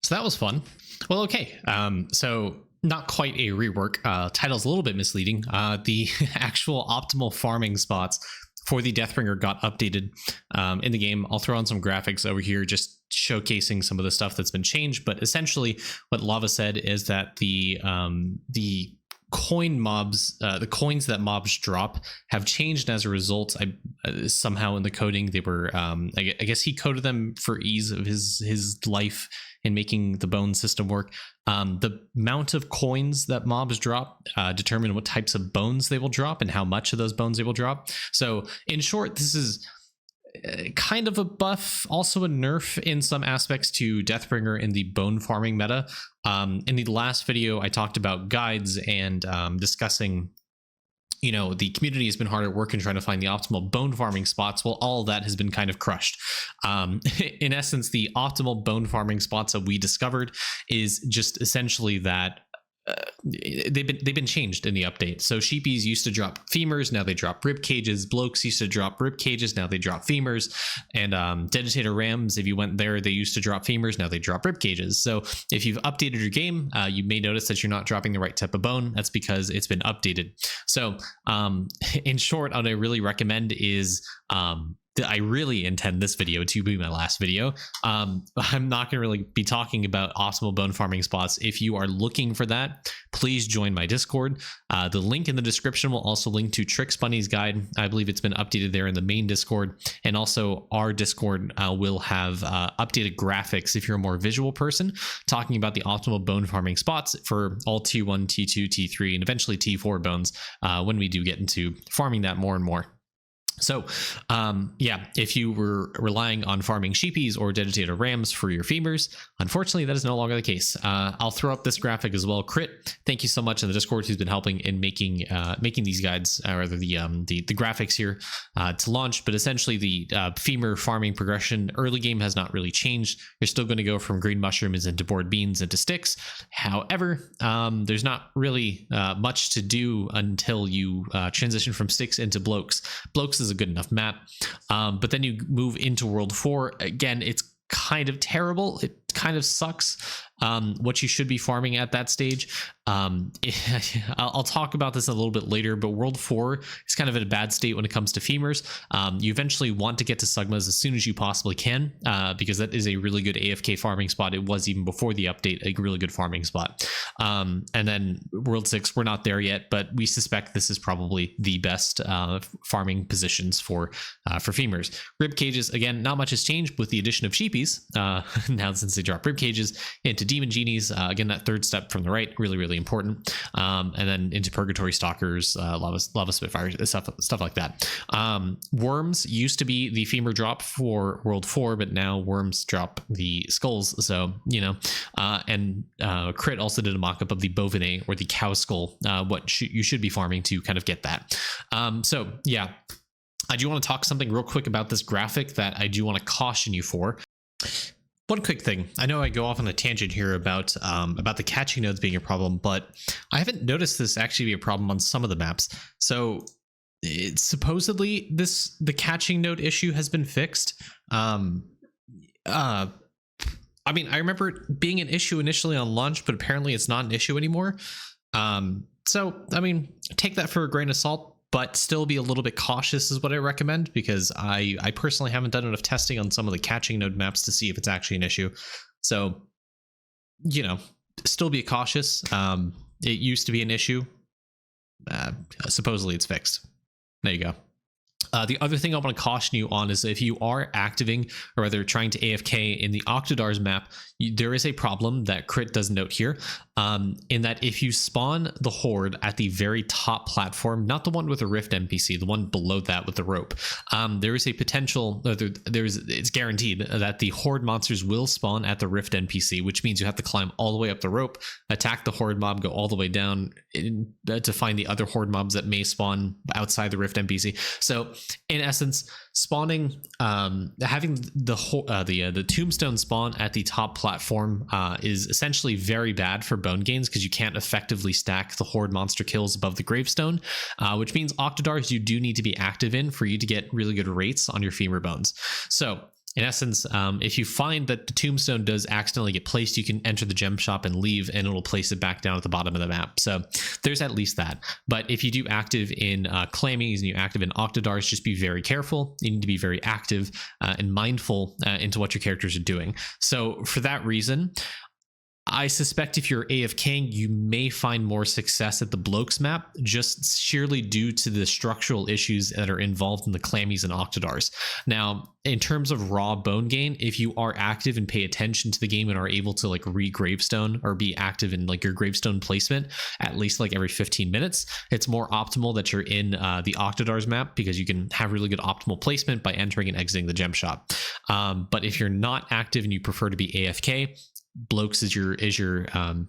So that was fun. Well, okay. So not quite a rework. Title's a little bit misleading. The actual optimal farming spots for the Deathbringer got updated in the game. I'll throw on some graphics over here, just showcasing some of the stuff that's been changed. But essentially, what Lava said is that the coin mobs, the coins that mobs drop, have changed as a result. Somehow in the coding, they were, I guess he coded them for ease of his life in making the bone system work. The amount of coins that mobs drop determine what types of bones they will drop and how much of those bones they will drop. So in short, this is kind of a buff, also a nerf in some aspects to Deathbringer in the bone farming meta. In the last video, I talked about guides and discussing, the community has been hard at work in trying to find the optimal bone farming spots. Well, all of that has been kind of crushed. In essence, the optimal bone farming spots that we discovered is just essentially that they've been changed in the update. So sheepies used to drop femurs, now they drop rib cages. Blokes used to drop rib cages, now they drop femurs. And Deditator rams, if you went there, they used to drop femurs, now they drop rib cages. So if you've updated your game, you may notice that you're not dropping the right type of bone. That's because it's been updated. So in short, what I really recommend is I really intend this video to be my last video. I'm not going to really be talking about optimal bone farming spots. If you are looking for that, please join my Discord. The link in the description will also link to Tricks Bunny's guide. I believe it's been updated there in the main Discord. And also our Discord will have updated graphics if you're a more visual person, talking about the optimal bone farming spots for all T1, T2, T3, and eventually T4 bones when we do get into farming that more and more. So, if you were relying on farming sheepies or Deditator rams for your femurs, unfortunately, that is no longer the case. I'll throw up this graphic as well. Crit, thank you so much in the Discord who's been helping in making these guides, or rather the graphics here to launch. But essentially, the femur farming progression early game has not really changed. You're still going to go from green mushrooms into bored beans into sticks. However, there's not really much to do until you transition from sticks into blokes. Blokes is a good enough map, but then you move into World 4. Again, it's kind of terrible. It kind of sucks what you should be farming at that stage. I'll talk about this a little bit later, but World 4 is kind of in a bad state when it comes to femurs. You eventually want to get to Sugmas as soon as you possibly can, because that is a really good AFK farming spot. It was even before the update, a really good farming spot. And then World 6, we're not there yet, but we suspect this is probably the best farming positions for femurs. Rib cages, again, not much has changed with the addition of sheepies. Now since they drop rib cages into demon genies, again, that third step from the right, really, really important. And then into purgatory stalkers, lava spitfires, stuff like that. Worms used to be the femur drop for World 4, but now worms drop the skulls. So, and Crit also did a mock-up of the bovine or the cow skull, you should be farming to kind of get that. So yeah, I do want to talk something real quick about this graphic that I do want to caution you for. One quick thing. I know I go off on a tangent here about the catching nodes being a problem, but I haven't noticed this actually be a problem on some of the maps. So supposedly the catching node issue has been fixed. I remember it being an issue initially on launch, but apparently it's not an issue anymore. Take that for a grain of salt, but still be a little bit cautious is what I recommend, because I personally haven't done enough testing on some of the catching node maps to see if it's actually an issue. So, still be cautious. It used to be an issue. Supposedly it's fixed. There you go. The other thing I want to caution you on is if you are activating, or rather trying to AFK in the Octodars map, there is a problem that Crit does note here, in that if you spawn the horde at the very top platform, not the one with a rift NPC, the one below that with the rope, there is a potential, it's guaranteed that the horde monsters will spawn at the rift NPC, which means you have to climb all the way up the rope, attack the horde mob, go all the way down to find the other horde mobs that may spawn outside the rift NPC. So in essence, spawning, having the tombstone spawn at the top platform is essentially very bad for bone gains, because you can't effectively stack the horde monster kills above the gravestone, which means Octodars you do need to be active in for you to get really good rates on your femur bones. So in essence, if you find that the tombstone does accidentally get placed, you can enter the gem shop and leave, and it'll place it back down at the bottom of the map. So there's at least that. But if you do active in clammies and you active in octodars, just be very careful. You need to be very active and mindful into what your characters are doing. So for that reason, I suspect if you're AFKing, you may find more success at the Blokes map, just sheerly due to the structural issues that are involved in the clammies and octodars. Now, in terms of raw bone gain, if you are active and pay attention to the game and are able to like re-gravestone or be active in like your gravestone placement at least like every 15 minutes, it's more optimal that you're in the octodars map, because you can have really good optimal placement by entering and exiting the gem shop. But if you're not active and you prefer to be AFK, Blokes is your when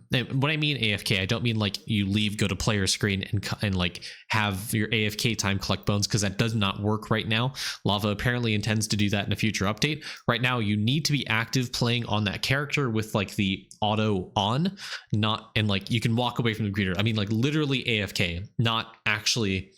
I mean AFK, I don't mean like you leave, go to player screen and like have your AFK time collect bones, because that does not work right now. Lava apparently intends to do that in a future update. Right now, you need to be active playing on that character with like the auto on, not, and like you can walk away from the greeter. I mean like literally AFK, not actually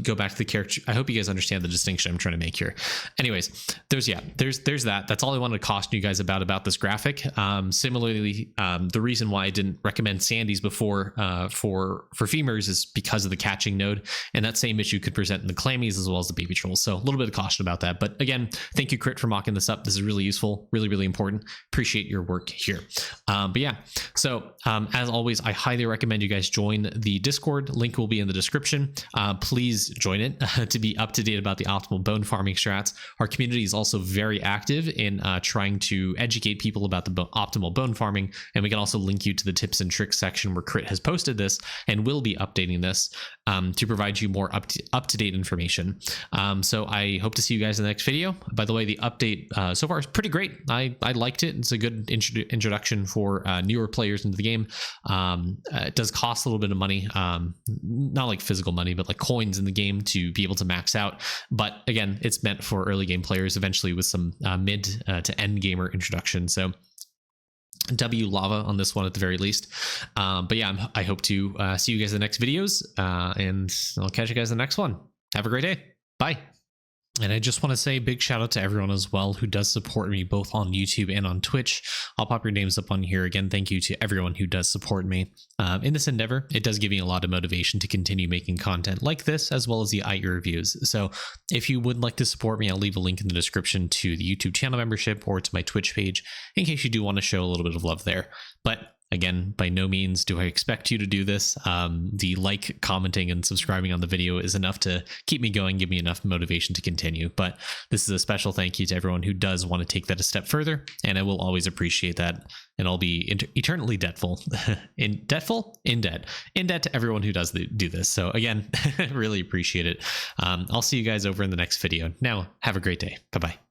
go back to the character. I hope you guys understand the distinction I'm trying to make here. Anyways, there's that. That's all I wanted to caution you guys about this graphic. Similarly, the reason why I didn't recommend Sandy's before for femurs is because of the catching node, and that same issue could present in the clammies as well as the baby trolls. So a little bit of caution about that. But again, thank you, Crit, for mocking this up. This is really useful, really important. Appreciate your work here. But yeah, so as always, I highly recommend you guys join the Discord. Link will be in the description. Please join it to be up to date about the optimal bone farming strats. Our community is also very active in trying to educate people about the optimal bone farming, and we can also link you to the tips and tricks section where Crit has posted this and will be updating this to provide you more up-to-date information. So I hope to see you guys in the next video. By the way, the update so far is pretty great. I liked it. It's a good introduction for newer players into the game. It does cost a little bit of money, not like physical money, but like coins in the game to be able to max out. But again, it's meant for early game players eventually with some mid to end gamer introduction. So W Lava on this one at the very least. But yeah, I hope to see you guys in the next videos, and I'll catch you guys in the next one. Have a great day. Bye. And I just want to say a big shout out to everyone as well who does support me both on YouTube and on Twitch. I'll pop your names up on here. Again, thank you to everyone who does support me in this endeavor. It does give me a lot of motivation to continue making content like this, as well as the IE reviews. So if you would like to support me, I'll leave a link in the description to the YouTube channel membership or to my Twitch page in case you do want to show a little bit of love there. But again, by no means do I expect you to do this. The like, commenting, and subscribing on the video is enough to keep me going, give me enough motivation to continue. But this is a special thank you to everyone who does want to take that a step further, and I will always appreciate that. And I'll be eternally debtful, in debt to everyone who does do this. So again, really appreciate it. I'll see you guys over in the next video. Now, have a great day. Bye-bye.